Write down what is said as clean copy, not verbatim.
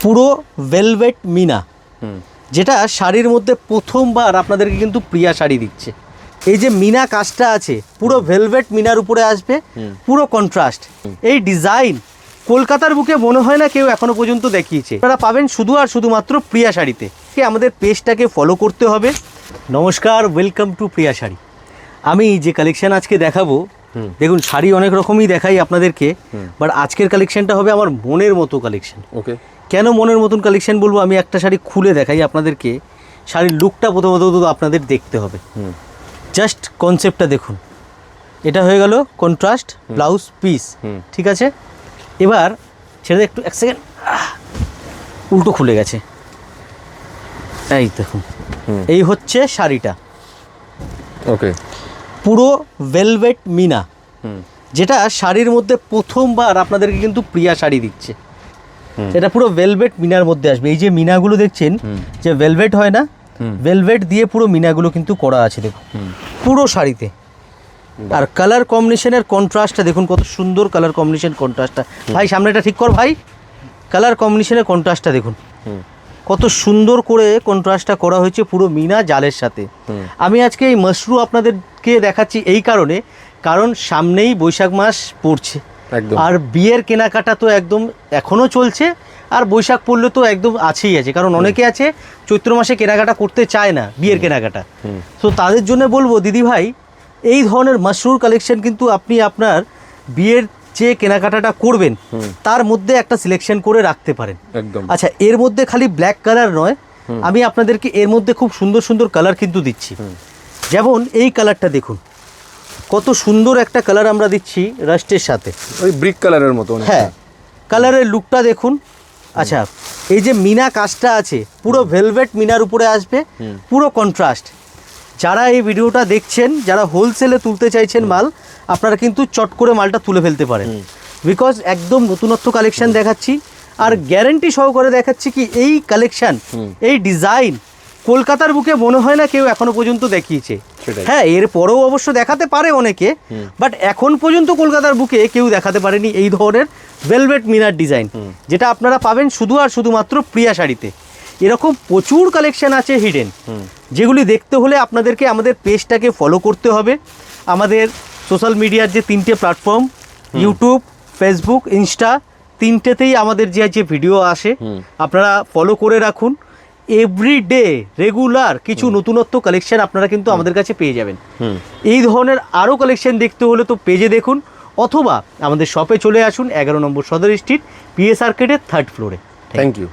পুরো ভেলভেট মিনা, যেটা শাড়ির মধ্যে প্রথমবার আপনাদেরকে কিন্তু প্রিয়া শাড়ি দিচ্ছে। এই যে মিনা কাজটা আছে পুরো ভেলভেট মিনার উপরে আসবে, পুরো কন্ট্রাস্ট। এই ডিজাইন কলকাতার বুকে মনে হয় না কেউ এখনো পর্যন্ত দেখিয়েছে। আপনারা পাবেন শুধু আর শুধুমাত্র প্রিয়া শাড়িতে। আমাদের পেজটাকে ফলো করতে হবে। নমস্কার, ওয়েলকাম টু প্রিয়া শাড়ি। আমি যে কালেকশন আজকে দেখাবো, দেখুন শাড়ি অনেক রকমই দেখাই আপনাদেরকে, বাট আজকের কালেকশনটা হবে আমার মনের মতো কালেকশন। ওকে, কেন মনের মতন কালেকশন বলবো, আমি একটা শাড়ি খুলে দেখাই আপনাদেরকে। শাড়ির লুকটা প্রথমত আপনাদের দেখতে হবে। জাস্ট কনসেপ্টটা দেখুন। এটা হয়ে গেল কন্ট্রাস্ট ব্লাউজ পিস, ঠিক আছে। এবার ছেড়ে একটু এক সেকেন্ড, উল্টো খুলে গেছে, এই দেখুন। এই হচ্ছে শাড়িটা। ওকে, পুরো ভেলভেট মিনা, যেটা শাড়ির মধ্যে প্রথমবার আপনাদেরকে কিন্তু প্রিয়া শাড়ি দিচ্ছে। এটা পুরো ভেলভেট মিনার মধ্যে আসবে। এই যে মিনাগুলো দেখছেন, যে ভেলভেট হয় না, ভেলভেট দিয়ে পুরো মিনাগুলো কিন্তু করা আছে দেখুন পুরো শাড়িতে। আর কালার কম্বিনেশনের কন্ট্রাস্টটা দেখুন, কত সুন্দর কালার কম্বিনেশন কন্ট্রাস্টটা। ভাই সামনেটা ঠিক কর ভাই। কালার কম্বিনেশনের কন্ট্রাস্টটা দেখুন, কত সুন্দর করে কন্ট্রাস্টটা করা হয়েছে পুরো মিনা জালের সাথে। আমি আজকে এই মাশরু আপনাদেরকে দেখাচ্ছি এই কারণে, কারণ সামনেই বৈশাখ মাস পড়ছে, আর বিয়ের কেনাকাটা তো একদম এখনও চলছে, আর বৈশাখ পড়লে তো একদম আছেই আছে। কারণ অনেকে আছে চৈত্র মাসে কেনাকাটা করতে চায় না বিয়ের কেনাকাটা, তো তাদের জন্য বলবো দিদি ভাই, এই ধরনের মাশরুর কালেকশন কিন্তু আপনি আপনার বিয়ের যে কেনাকাটাটা করবেন তার মধ্যে একটা সিলেকশন করে রাখতে পারেন। আচ্ছা, এর মধ্যে খালি ব্ল্যাক কালার নয়, আমি আপনাদেরকে এর মধ্যে খুব সুন্দর সুন্দর কালার কিন্তু দিচ্ছি। যেমন এই কালারটা দেখুন, কত সুন্দর একটা কালার আমরা দিচ্ছি রাস্টের সাথে, ওই ব্রিক কালারের মতো। হ্যাঁ, কালারের লুকটা দেখুন। আচ্ছা, এই যে মিনা কাজটা আছে পুরো ভেলভেট মিনার উপরে আসবে, পুরো কন্ট্রাস্ট। যারা এই ভিডিওটা দেখছেন, যারা হোলসেলে তুলতে চাইছেন মাল, আপনারা কিন্তু চট করে মালটা তুলে ফেলতে পারেন, বিকজ একদম নতুনত্ব কালেকশন দেখাচ্ছি। আর গ্যারেন্টি সহকারে দেখাচ্ছি কি এই কালেকশন, এই ডিজাইন কলকাতার বুকে মনে হয় না কেউ এখনো পর্যন্ত দেখিয়েছে। হ্যাঁ, এর পরেও অবশ্য দেখাতে পারে অনেকে, বাট এখন পর্যন্ত কলকাতার বুকে কেউ দেখাতে পারেনি এই ধরনের ভেলভেট মিনার ডিজাইন, যেটা আপনারা পাবেন শুধু আর শুধুমাত্র প্রিয়া শাড়িতে। এরকম প্রচুর কালেকশন আছে হিডেন, যেগুলি দেখতে হলে আপনাদেরকে আমাদের পেজটাকে ফলো করতে হবে। আমাদের সোশ্যাল মিডিয়ার যে 3টে প্ল্যাটফর্ম, ইউটিউব, ফেসবুক, ইনস্টা, 3টেতেই আমাদের যে ভিডিও আসে, আপনারা ফলো করে রাখুন। এভরিডে রেগুলার কিছু নতুনত্ব কালেকশন আপনারা কিন্তু আমাদের কাছে পেয়ে যাবেন। এই ধরনের আরও কালেকশন দেখতে হলে তো পেজে দেখুন, অথবা আমাদের শপে চলে আসুন, 11 নম্বর সদর স্ট্রিট, পিএস আর্কেডের 3rd ফ্লোরে। Thank you.